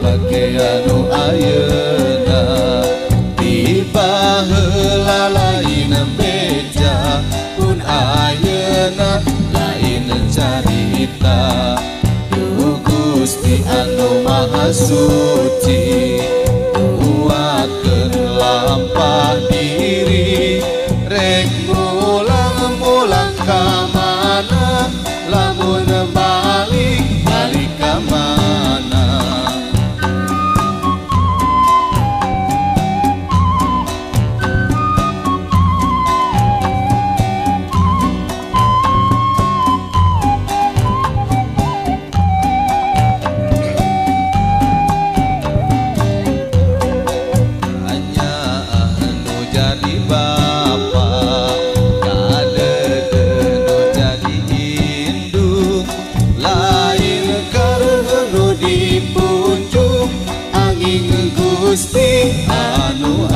bage anu ayeuna tiba heula lain beja pun ayeuna lain carita Duh Gusti anu Maha Suci kuatkeun lampah diri rek mulang-mulang ka mana lamun balik ka mana hanya anu jadi bapa kadeudeun jadi indung lain karena dipunjung angin Gusti anu